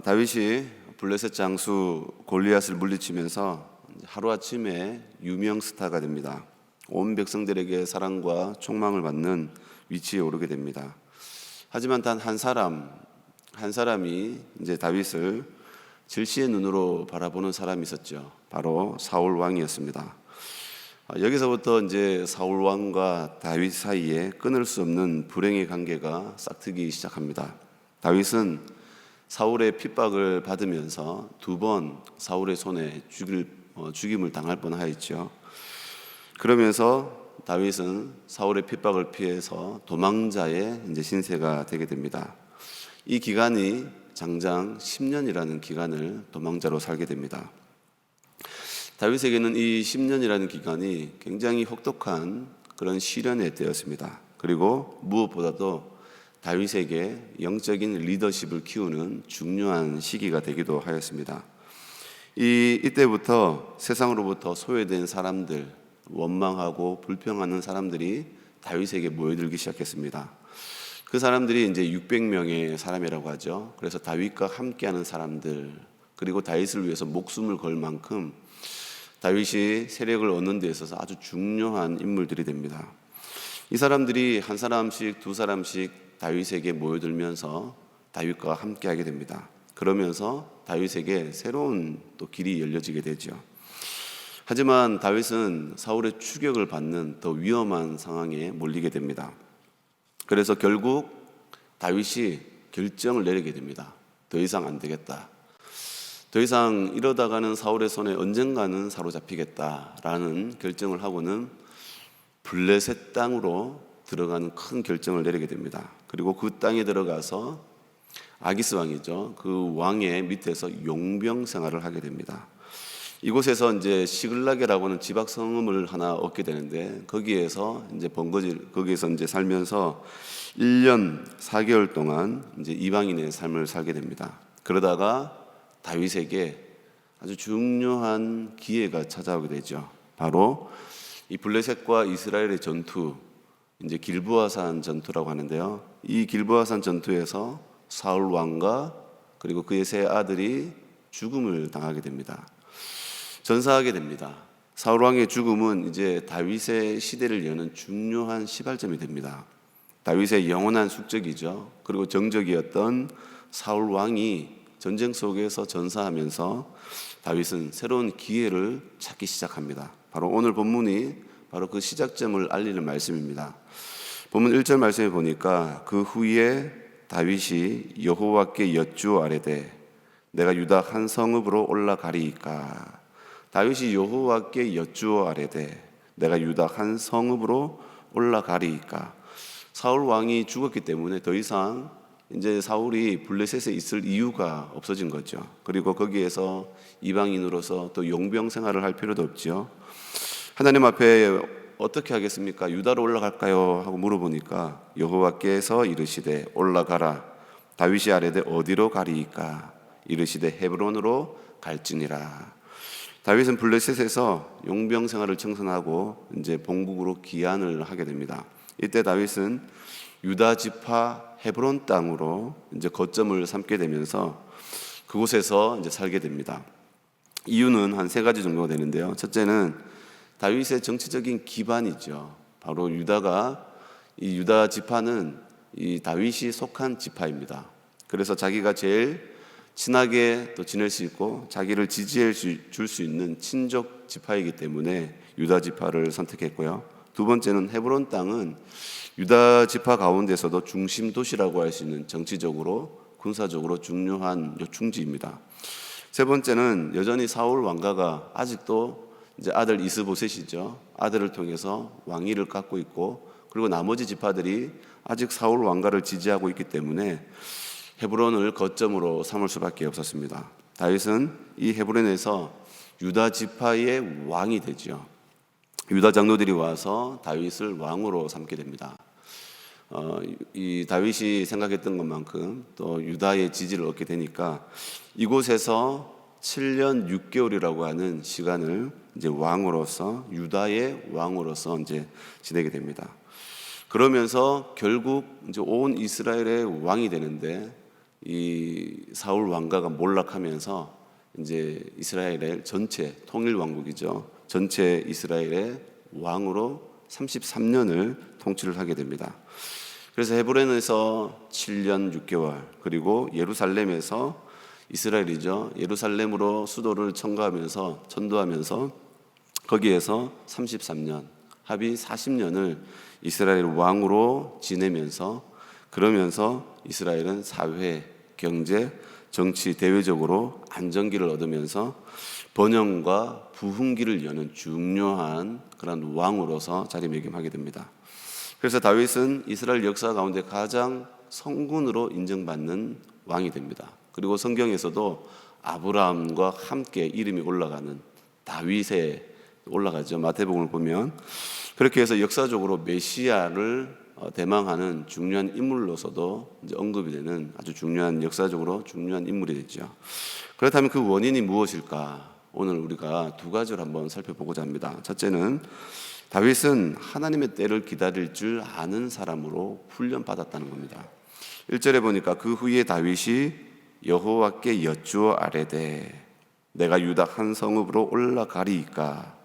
다윗이 블레셋 장수 골리앗을 물리치면서 하루아침에 유명 스타가 됩니다. 온 백성들에게 사랑과 총망을 받는 위치에 오르게 됩니다. 하지만 단 한 사람이 이제 다윗을 질시의 눈으로 바라보는 사람이 있었죠. 바로 사울 왕이었습니다. 여기서부터 이제 사울 왕과 다윗 사이에 끊을 수 없는 불행의 관계가 싹트기 시작합니다. 다윗은 사울의 핍박을 받으면서 두 번 사울의 손에 죽임을 당할 뻔하였죠. 그러면서 다윗은 사울의 핍박을 피해서 도망자의 이제 신세가 되게 됩니다. 이 기간이 장장 10년이라는 기간을 도망자로 살게 됩니다. 다윗에게는 이 10년이라는 기간이 굉장히 혹독한 그런 시련의 때였습니다. 그리고 무엇보다도 다윗에게 영적인 리더십을 키우는 중요한 시기가 되기도 하였습니다. 이때부터 세상으로부터 소외된 사람들, 원망하고 불평하는 사람들이 다윗에게 모여들기 시작했습니다. 그 사람들이 이제 600명의 사람이라고 하죠. 그래서 다윗과 함께하는 사람들, 그리고 다윗을 위해서 목숨을 걸 만큼 다윗이 세력을 얻는 데 있어서 아주 중요한 인물들이 됩니다. 이 사람들이 한 사람씩 두 사람씩 다윗에게 모여들면서 다윗과 함께하게 됩니다. 그러면서 다윗에게 새로운 또 길이 열려지게 되죠. 하지만 다윗은 사울의 추격을 받는 더 위험한 상황에 몰리게 됩니다. 그래서 결국 다윗이 결정을 내리게 됩니다. 더 이상 안 되겠다. 더 이상 이러다가는 사울의 손에 언젠가는 사로잡히겠다라는 결정을 하고는 블레셋 땅으로 들어가는 큰 결정을 내리게 됩니다. 그리고 그 땅에 들어가서 아기스 왕이죠. 그 왕의 밑에서 용병 생활을 하게 됩니다. 이곳에서 이제 시글락이라고 하는 지박 성읍을 하나 얻게 되는데 거기에서 이제 살면서 1년 4개월 동안 이제 이방인의 삶을 살게 됩니다. 그러다가 다윗에게 아주 중요한 기회가 찾아오게 되죠. 바로 이 블레셋과 이스라엘의 전투, 이제 길보아산 전투라고 하는데요. 이 길보아산 전투에서 사울 왕과 그리고 그의 세 아들이 죽음을 당하게 됩니다. 전사하게 됩니다. 사울 왕의 죽음은 이제 다윗의 시대를 여는 중요한 시발점이 됩니다. 다윗의 영원한 숙적이죠. 그리고 정적이었던 사울 왕이 전쟁 속에서 전사하면서 다윗은 새로운 기회를 찾기 시작합니다. 바로 오늘 본문이 바로 그 시작점을 알리는 말씀입니다. 본문 1절 말씀에 보니까 그 후에 다윗이 여호와께 여쭈어 아뢰되 내가 유다 한 성읍으로 올라가리이까. 다윗이 여호와께 여쭈어 아뢰되 내가 유다 한 성읍으로 올라가리이까. 사울 왕이 죽었기 때문에 더 이상 이제 사울이 블레셋에 있을 이유가 없어진 거죠. 그리고 거기에서 이방인으로서 또 용병 생활을 할 필요도 없죠. 하나님 앞에 어떻게 하겠습니까? 유다로 올라갈까요? 하고 물어보니까 여호와께서 이르시되 올라가라. 다윗이 아뢰되 어디로 가리이까? 이르시되 헤브론으로 갈지니라. 다윗은 블레셋에서 용병 생활을 청산하고 이제 본국으로 귀환을 하게 됩니다. 이때 다윗은 유다 지파 헤브론 땅으로 이제 거점을 삼게 되면서 그곳에서 이제 살게 됩니다. 이유는 한 세 가지 정도가 되는데요. 첫째는 다윗의 정치적인 기반이죠. 바로 이 유다 지파는 이 다윗이 속한 지파입니다. 그래서 자기가 제일 친하게 또 지낼 수 있고 자기를 지지해 줄 수 있는 친족 지파이기 때문에 유다 지파를 선택했고요. 두 번째는 헤브론 땅은 유다 지파 가운데서도 중심 도시라고 할 수 있는 정치적으로 군사적으로 중요한 요충지입니다. 세 번째는 여전히 사울 왕가가 아직도 이제 아들 이스보셋이죠. 아들을 통해서 왕위를 갖고 있고 그리고 나머지 지파들이 아직 사울 왕가를 지지하고 있기 때문에 헤브론을 거점으로 삼을 수밖에 없었습니다. 다윗은 이 헤브론에서 유다 지파의 왕이 되죠. 유다 장로들이 와서 다윗을 왕으로 삼게 됩니다. 이 다윗이 생각했던 것만큼 또 유다의 지지를 얻게 되니까 이곳에서 7년 6개월이라고 하는 시간을 이제 왕으로서 유다의 왕으로서 이제 지내게 됩니다. 그러면서 결국 이제 온 이스라엘의 왕이 되는데 이 사울 왕가가 몰락하면서 이제 이스라엘의 전체 통일 왕국이죠. 전체 이스라엘의 왕으로 33년을 통치를 하게 됩니다. 그래서 헤브론에서 7년 6개월, 그리고 예루살렘에서 이스라엘이죠. 예루살렘으로 수도를 천도하면서 거기에서 33년, 합의 40년을 이스라엘 왕으로 지내면서, 그러면서 이스라엘은 사회, 경제, 정치, 대외적으로 안정기를 얻으면서 번영과 부흥기를 여는 중요한 그런 왕으로서 자리매김하게 됩니다. 그래서 다윗은 이스라엘 역사 가운데 가장 성군으로 인정받는 왕이 됩니다. 그리고 성경에서도 아브라함과 함께 이름이 올라가는 다윗에 올라가죠. 마태복음을 보면 그렇게 해서 역사적으로 메시아를 대망하는 중요한 인물로서도 이제 언급이 되는 아주 중요한, 역사적으로 중요한 인물이 됐죠. 그렇다면 그 원인이 무엇일까? 오늘 우리가 두 가지를 한번 살펴보고자 합니다. 첫째는 다윗은 하나님의 때를 기다릴 줄 아는 사람으로 훈련받았다는 겁니다. 1절에 보니까 그 후에 다윗이 여호와께 여쭈어 아뢰되 내가 유다 한 성읍으로 올라가리이까?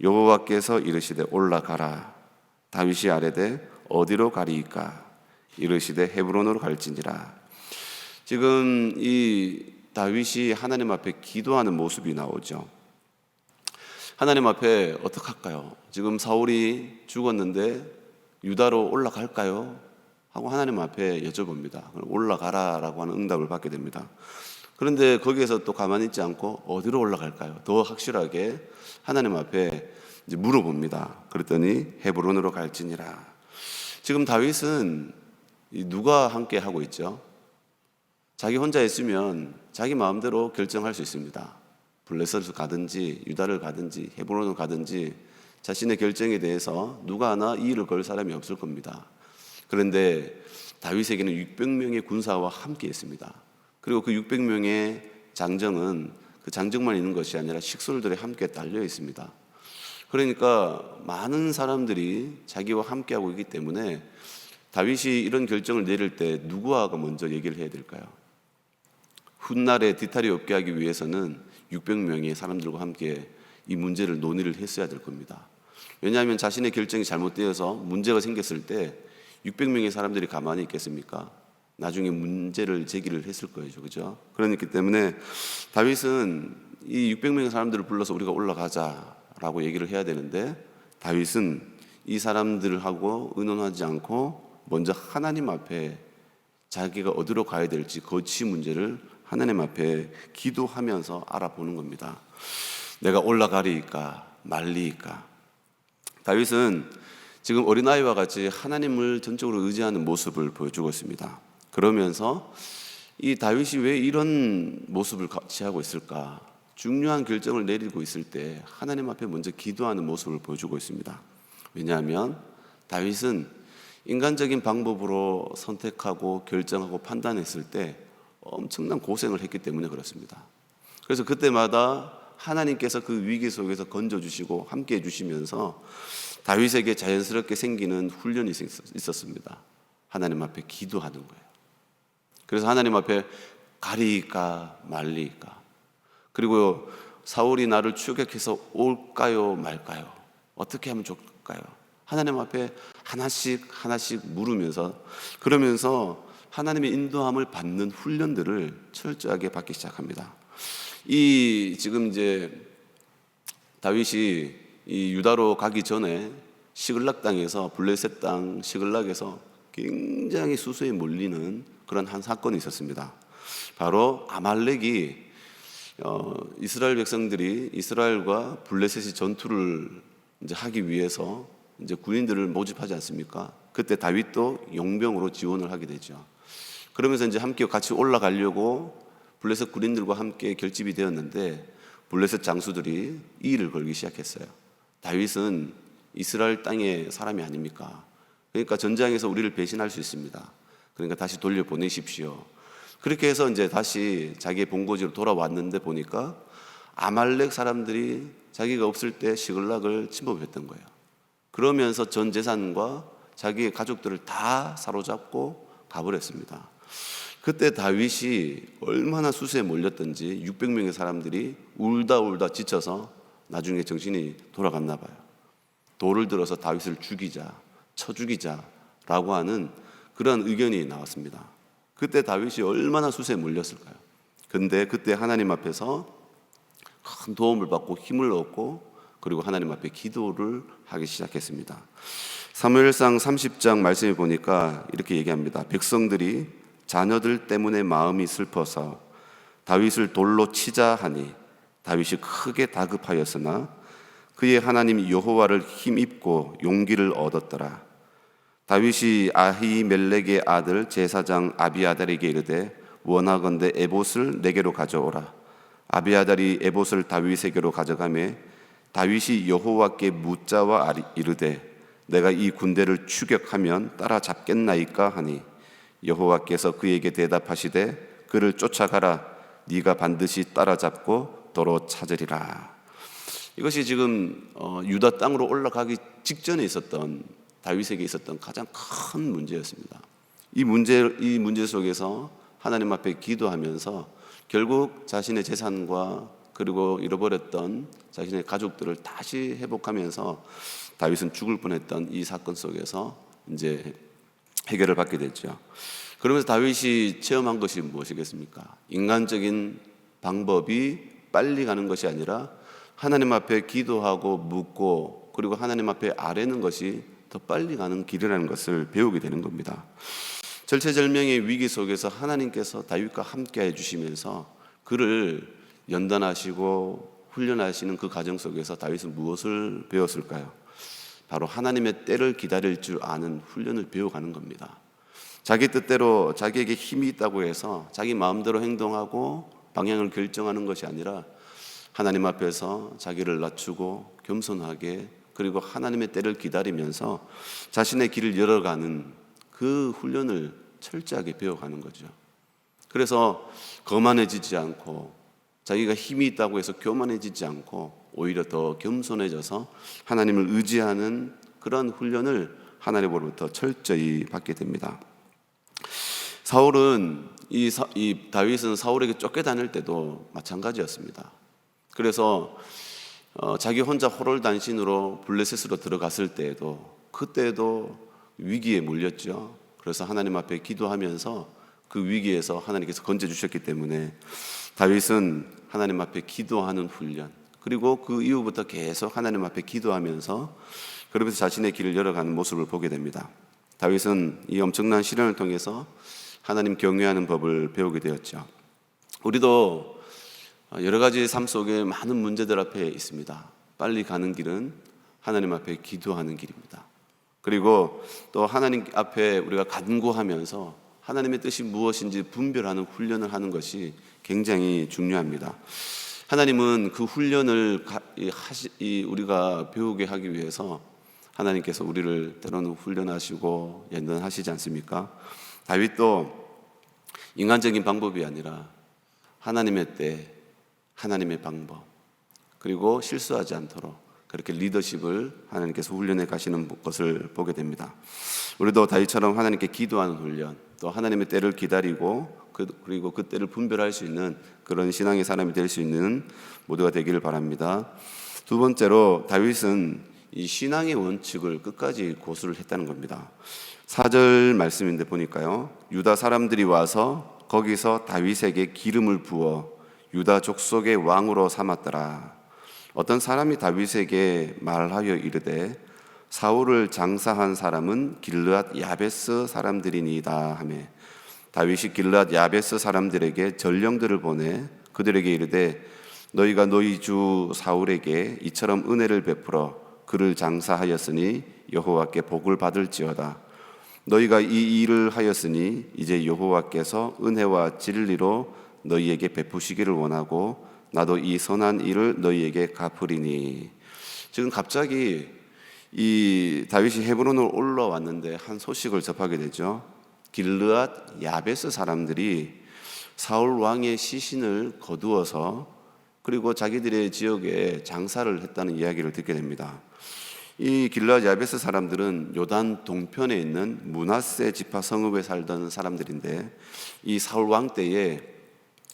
여호와께서 이르시되 올라가라. 다윗이 아뢰되 어디로 가리이까? 이르시되 헤브론으로 갈지니라. 지금 이 다윗이 하나님 앞에 기도하는 모습이 나오죠. 하나님 앞에 어떡할까요? 지금 사울이 죽었는데 유다로 올라갈까요? 하고 하나님 앞에 여쭤봅니다. 올라가라라고 하는 응답을 받게 됩니다. 그런데 거기에서 또 가만히 있지 않고 어디로 올라갈까요? 더 확실하게 하나님 앞에 이제 물어봅니다. 그랬더니 헤브론으로 갈지니라. 지금 다윗은 누가 함께 하고 있죠? 자기 혼자 있으면 자기 마음대로 결정할 수 있습니다. 블레셋을 가든지 유다를 가든지 헤브론을 가든지 자신의 결정에 대해서 누가 하나 이의를 걸 사람이 없을 겁니다. 그런데 다윗에게는 600명의 군사와 함께 있습니다. 그리고 그 600명의 장정은 그 장정만 있는 것이 아니라 식솔들이 함께 딸려 있습니다. 그러니까 많은 사람들이 자기와 함께하고 있기 때문에 다윗이 이런 결정을 내릴 때 누구하고 먼저 얘기를 해야 될까요? 훗날에 뒤탈이 없게 하기 위해서는 600명의 사람들과 함께 이 문제를 논의를 했어야 될 겁니다. 왜냐하면 자신의 결정이 잘못되어서 문제가 생겼을 때 600명의 사람들이 가만히 있겠습니까? 나중에 문제를 제기를 했을 거죠. 그죠? 그렇기 때문에 다윗은 이 600명의 사람들을 불러서 우리가 올라가자라고 얘기를 해야 되는데 다윗은 이 사람들하고 의논하지 않고 먼저 하나님 앞에 자기가 어디로 가야 될지 거치 문제를 하나님 앞에 기도하면서 알아보는 겁니다. 내가 올라가리이까 말리이까. 다윗은 지금 어린아이와 같이 하나님을 전적으로 의지하는 모습을 보여주고 있습니다. 그러면서 이 다윗이 왜 이런 모습을 취하고 있을까? 중요한 결정을 내리고 있을 때 하나님 앞에 먼저 기도하는 모습을 보여주고 있습니다. 왜냐하면 다윗은 인간적인 방법으로 선택하고 결정하고 판단했을 때 엄청난 고생을 했기 때문에 그렇습니다. 그래서 그때마다 하나님께서 그 위기 속에서 건져주시고 함께 해주시면서 다윗에게 자연스럽게 생기는 훈련이 있었습니다. 하나님 앞에 기도하는 거예요. 그래서 하나님 앞에 가리이까 말리이까. 그리고 사울이 나를 추격해서 올까요 말까요? 어떻게 하면 좋을까요? 하나님 앞에 하나씩 물으면서, 그러면서 하나님의 인도함을 받는 훈련들을 철저하게 받기 시작합니다. 이 지금 이제 다윗이 이 유다로 가기 전에 시글락 땅에서, 블레셋 땅 시글락에서 굉장히 수수에 몰리는 그런 한 사건이 있었습니다. 바로 아말렉이 이스라엘 백성들이 이스라엘과 블레셋이 전투를 이제 하기 위해서 이제 군인들을 모집하지 않습니까? 그때 다윗도 용병으로 지원을 하게 되죠. 그러면서 이제 함께 같이 올라가려고 블레셋 군인들과 함께 결집이 되었는데 블레셋 장수들이 이의를 걸기 시작했어요. 다윗은 이스라엘 땅의 사람이 아닙니까? 그러니까 전장에서 우리를 배신할 수 있습니다. 그러니까 다시 돌려보내십시오. 그렇게 해서 이제 다시 자기의 본거지로 돌아왔는데 보니까 아말렉 사람들이 자기가 없을 때 시글락을 침범했던 거예요. 그러면서 전 재산과 자기의 가족들을 다 사로잡고 가버렸습니다. 그때 다윗이 얼마나 수세에 몰렸던지 600명의 사람들이 울다 지쳐서 나중에 정신이 돌아갔나 봐요. 돌을 들어서 다윗을 죽이자, 쳐 죽이자라고 하는 그런 의견이 나왔습니다. 그때 다윗이 얼마나 수세에 몰렸을까요? 근데 그때 하나님 앞에서 큰 도움을 받고 힘을 얻고 그리고 하나님 앞에 기도를 하기 시작했습니다. 사무엘상 30장 말씀을 보니까 이렇게 얘기합니다. 백성들이 자녀들 때문에 마음이 슬퍼서 다윗을 돌로 치자 하니 다윗이 크게 다급하였으나 그의 하나님 여호와를 힘입고 용기를 얻었더라. 다윗이 아히멜렉의 아들 제사장 아비아달에게 이르되 원하건대 에봇을 내게로 가져오라. 아비아달이 에봇을 다윗에게로 가져가매 다윗이 여호와께 묻자와 이르되 내가 이 군대를 추격하면 따라잡겠나이까 하니 여호와께서 그에게 대답하시되 그를 쫓아가라. 네가 반드시 따라잡고 도로 찾으리라. 이것이 지금 유다 땅으로 올라가기 직전에 있었던 다윗에게 있었던 가장 큰 문제였습니다. 이 문제 속에서 하나님 앞에 기도하면서 결국 자신의 재산과 그리고 잃어버렸던 자신의 가족들을 다시 회복하면서 다윗은 죽을 뻔했던 이 사건 속에서 이제 해결을 받게 됐죠. 그러면서 다윗이 체험한 것이 무엇이겠습니까? 인간적인 방법이 빨리 가는 것이 아니라 하나님 앞에 기도하고 묻고 그리고 하나님 앞에 아뢰는 것이 더 빨리 가는 길이라는 것을 배우게 되는 겁니다. 절체절명의 위기 속에서 하나님께서 다윗과 함께 해주시면서 그를 연단하시고 훈련하시는 그 과정 속에서 다윗은 무엇을 배웠을까요? 바로 하나님의 때를 기다릴 줄 아는 훈련을 배워가는 겁니다. 자기 뜻대로 자기에게 힘이 있다고 해서 자기 마음대로 행동하고 방향을 결정하는 것이 아니라 하나님 앞에서 자기를 낮추고 겸손하게 그리고 하나님의 때를 기다리면서 자신의 길을 열어가는 그 훈련을 철저하게 배워가는 거죠. 그래서 거만해지지 않고 자기가 힘이 있다고 해서 교만해지지 않고 오히려 더 겸손해져서 하나님을 의지하는 그런 훈련을 하나님으로부터 철저히 받게 됩니다. 다윗은 사울에게 쫓겨다닐 때도 마찬가지였습니다. 그래서 자기 혼자 호롤단신으로 블레셋으로 들어갔을 때에도 그때도 위기에 몰렸죠. 그래서 하나님 앞에 기도하면서 그 위기에서 하나님께서 건져주셨기 때문에 다윗은 하나님 앞에 기도하는 훈련 그리고 그 이후부터 계속 하나님 앞에 기도하면서 그러면서 자신의 길을 열어가는 모습을 보게 됩니다. 다윗은 이 엄청난 시련을 통해서 하나님 경외하는 법을 배우게 되었죠. 우리도 여러 가지 삶 속에 많은 문제들 앞에 있습니다. 빨리 가는 길은 하나님 앞에 기도하는 길입니다. 그리고 또 하나님 앞에 우리가 간구하면서 하나님의 뜻이 무엇인지 분별하는 훈련을 하는 것이 굉장히 중요합니다. 하나님은 그 훈련을 우리가 배우게 하기 위해서 하나님께서 우리를 때로는 훈련하시고 연단하시지 않습니까? 다윗도 인간적인 방법이 아니라 하나님의 때, 하나님의 방법, 그리고 실수하지 않도록 그렇게 리더십을 하나님께서 훈련해 가시는 것을 보게 됩니다. 우리도 다윗처럼 하나님께 기도하는 훈련, 또 하나님의 때를 기다리고 그리고 그 때를 분별할 수 있는 그런 신앙의 사람이 될 수 있는 모두가 되기를 바랍니다. 두 번째로 다윗은 이 신앙의 원칙을 끝까지 고수를 했다는 겁니다. 4절 말씀인데 보니까요, 유다 사람들이 와서 거기서 다윗에게 기름을 부어 유다 족속의 왕으로 삼았더라. 어떤 사람이 다윗에게 말하여 이르되 사울을 장사한 사람은 길르앗 야베스 사람들이니이다 하매 다윗이 길르앗 야베스 사람들에게 전령들을 보내 그들에게 이르되 너희가 너희 주 사울에게 이처럼 은혜를 베풀어 그를 장사하였으니 여호와께 복을 받을지어다. 너희가 이 일을 하였으니 이제 여호와께서 은혜와 진리로 너희에게 베푸시기를 원하고 나도 이 선한 일을 너희에게 갚으리니. 지금 갑자기 이 다윗이 헤브론으로 올라왔는데 한 소식을 접하게 되죠. 길르앗 야베스 사람들이 사울 왕의 시신을 거두어서 그리고 자기들의 지역에 장사를 했다는 이야기를 듣게 됩니다. 이 길르앗 야베스 사람들은 요단 동편에 있는 므낫세 지파 성읍에 살던 사람들인데, 이 사울 왕 때에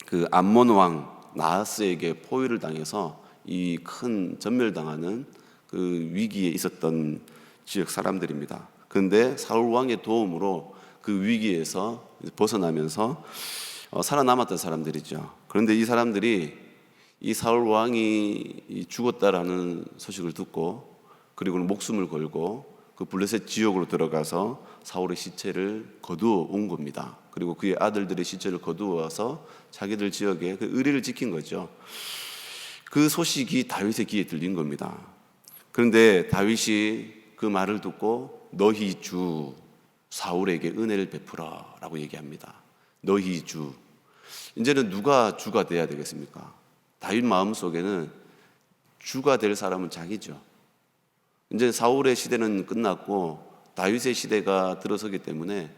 그 암몬 왕 나하스에게 포위를 당해서 이 큰 전멸당하는 그 위기에 있었던 지역 사람들입니다. 그런데 사울 왕의 도움으로 그 위기에서 벗어나면서 살아남았던 사람들이죠. 그런데 이 사람들이 이 사울 왕이 죽었다라는 소식을 듣고, 그리고는 목숨을 걸고 그 블레셋 지역으로 들어가서 사울의 시체를 거두어 온 겁니다. 그리고 그의 아들들의 시체를 거두어서 자기들 지역에 그 의리를 지킨 거죠. 그 소식이 다윗의 귀에 들린 겁니다. 그런데 다윗이 그 말을 듣고 너희 주 사울에게 은혜를 베풀어라고 얘기합니다. 너희 주. 이제는 누가 주가 돼야 되겠습니까? 다윗 마음속에는 주가 될 사람은 자기죠. 이제 사울의 시대는 끝났고 다윗의 시대가 들어서기 때문에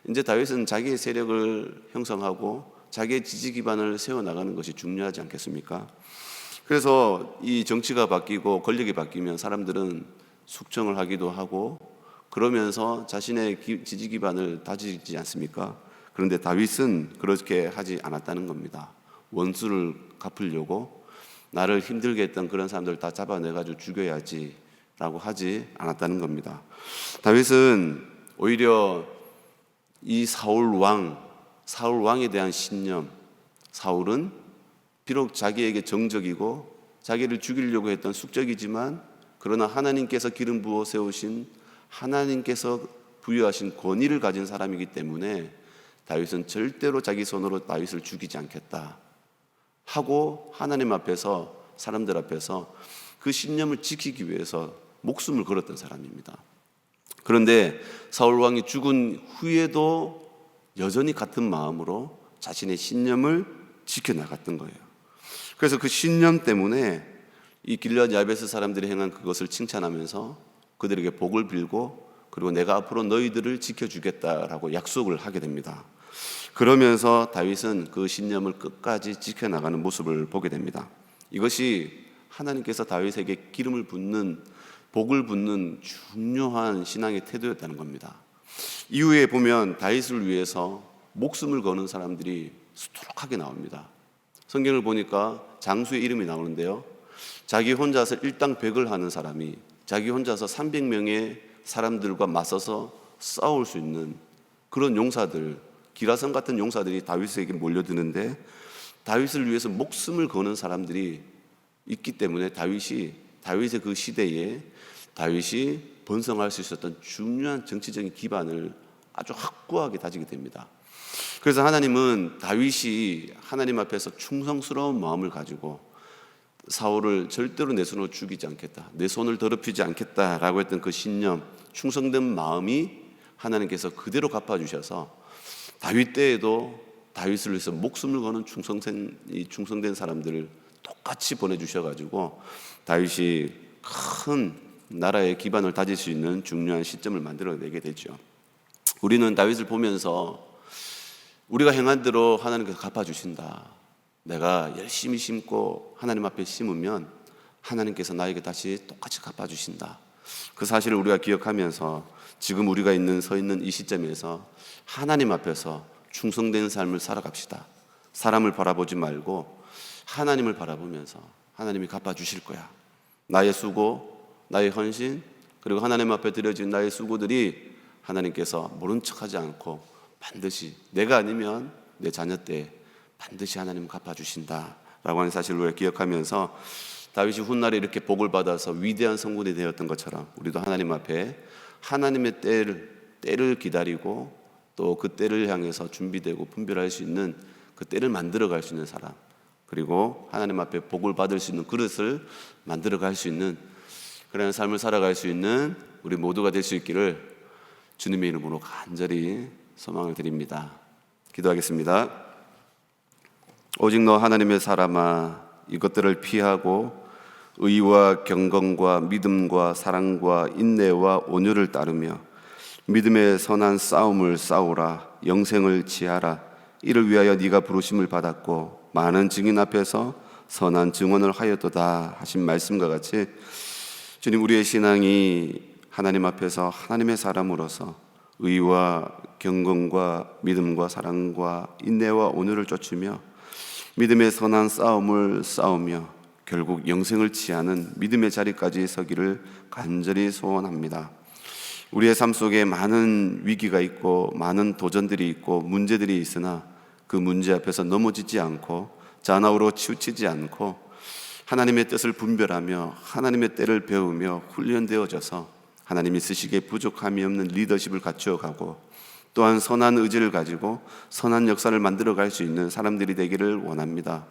이제 다윗은 자기의 세력을 형성하고 자기의 지지 기반을 세워나가는 것이 중요하지 않겠습니까? 그래서 이 정치가 바뀌고 권력이 바뀌면 사람들은 숙청을 하기도 하고 그러면서 자신의 지지 기반을 다지지 않습니까? 그런데 다윗은 그렇게 하지 않았다는 겁니다. 원수를 갚으려고 나를 힘들게 했던 그런 사람들 다 잡아내가지고 죽여야지 라고 하지 않았다는 겁니다. 다윗은 오히려 이 사울 왕에 대한 신념, 사울은 비록 자기에게 정적이고 자기를 죽이려고 했던 숙적이지만 그러나 하나님께서 기름 부어 세우신, 하나님께서 부여하신 권위를 가진 사람이기 때문에 다윗은 절대로 자기 손으로 다윗을 죽이지 않겠다 하고 하나님 앞에서, 사람들 앞에서 그 신념을 지키기 위해서 목숨을 걸었던 사람입니다. 그런데 사울 왕이 죽은 후에도 여전히 같은 마음으로 자신의 신념을 지켜나갔던 거예요. 그래서 그 신념 때문에 이 길르앗 야베스 사람들이 행한 그것을 칭찬하면서 그들에게 복을 빌고, 그리고 내가 앞으로 너희들을 지켜주겠다라고 약속을 하게 됩니다. 그러면서 다윗은 그 신념을 끝까지 지켜나가는 모습을 보게 됩니다. 이것이 하나님께서 다윗에게 기름을 붓는, 복을 붓는 중요한 신앙의 태도였다는 겁니다. 이후에 보면 다윗을 위해서 목숨을 거는 사람들이 수두룩하게 나옵니다. 성경을 보니까 장수의 이름이 나오는데요, 자기 혼자서 일당백을 하는 사람이 자기 혼자서 300명의 사람들과 맞서서 싸울 수 있는 그런 용사들, 기라성 같은 용사들이 다윗에게 몰려드는데, 다윗을 위해서 목숨을 거는 사람들이 있기 때문에 다윗의 그 시대에 다윗이 번성할 수 있었던 중요한 정치적인 기반을 아주 확고하게 다지게 됩니다. 그래서 하나님은 다윗이 하나님 앞에서 충성스러운 마음을 가지고 사울을 절대로 내 손으로 죽이지 않겠다, 내 손을 더럽히지 않겠다라고 했던 그 신념, 충성된 마음이 하나님께서 그대로 갚아주셔서 다윗 때에도 다윗을 위해서 목숨을 거는 충성된 사람들을 똑같이 보내주셔가지고 다윗이 큰 나라의 기반을 다질 수 있는 중요한 시점을 만들어내게 되죠. 우리는 다윗을 보면서 우리가 행한 대로 하나님께서 갚아주신다, 내가 열심히 심고 하나님 앞에 심으면 하나님께서 나에게 다시 똑같이 갚아주신다, 그 사실을 우리가 기억하면서 지금 우리가 서 있는 이 시점에서 하나님 앞에서 충성된 삶을 살아갑시다. 사람을 바라보지 말고 하나님을 바라보면서 하나님이 갚아주실 거야. 나의 수고, 나의 헌신, 그리고 하나님 앞에 드려진 나의 수고들이 하나님께서 모른 척하지 않고 반드시, 내가 아니면 내 자녀 때 반드시 하나님 갚아주신다라고 하는 사실을 우리가 기억하면서 다윗이 훗날에 이렇게 복을 받아서 위대한 성군이 되었던 것처럼 우리도 하나님 앞에 하나님의 때를 기다리고 또 그 때를 향해서 준비되고 분별할 수 있는 그 때를 만들어갈 수 있는 사람, 그리고 하나님 앞에 복을 받을 수 있는 그릇을 만들어갈 수 있는 그런 삶을 살아갈 수 있는 우리 모두가 될 수 있기를 주님의 이름으로 간절히 소망을 드립니다. 기도하겠습니다. 오직 너 하나님의 사람아, 이것들을 피하고 의와 경건과 믿음과 사랑과 인내와 온유를 따르며 믿음의 선한 싸움을 싸우라. 영생을 지하라. 이를 위하여 네가 부르심을 받았고 많은 증인 앞에서 선한 증언을 하였도다 하신 말씀과 같이 주님, 우리의 신앙이 하나님 앞에서 하나님의 사람으로서 의와 경건과 믿음과 사랑과 인내와 온유를 쫓으며 믿음의 선한 싸움을 싸우며 결국 영생을 취하는 믿음의 자리까지 서기를 간절히 소원합니다. 우리의 삶 속에 많은 위기가 있고 많은 도전들이 있고 문제들이 있으나 그 문제 앞에서 넘어지지 않고 잔아우로 치우치지 않고 하나님의 뜻을 분별하며 하나님의 때를 배우며 훈련되어져서 하나님이 쓰시기에 부족함이 없는 리더십을 갖추어가고 또한 선한 의지를 가지고 선한 역사를 만들어갈 수 있는 사람들이 되기를 원합니다.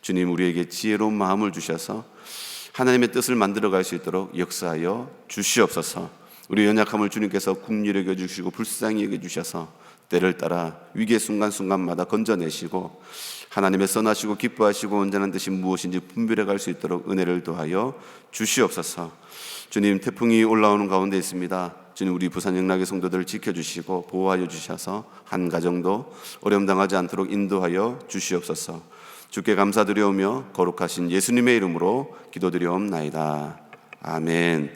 주님, 우리에게 지혜로운 마음을 주셔서 하나님의 뜻을 만들어갈 수 있도록 역사하여 주시옵소서. 우리 연약함을 주님께서 긍휼히 여겨주시고 불쌍히 여겨주셔서 때를 따라 위기의 순간순간마다 건져내시고 하나님의 선하시고 기뻐하시고 온전한 뜻이 무엇인지 분별해갈 수 있도록 은혜를 더하여 주시옵소서. 주님, 태풍이 올라오는 가운데 있습니다. 주님, 우리 부산 영락의 성도들을 지켜주시고 보호하여 주셔서 한 가정도 어려움 당하지 않도록 인도하여 주시옵소서. 주께 감사드려오며 거룩하신 예수님의 이름으로 기도드려옵나이다. 아멘.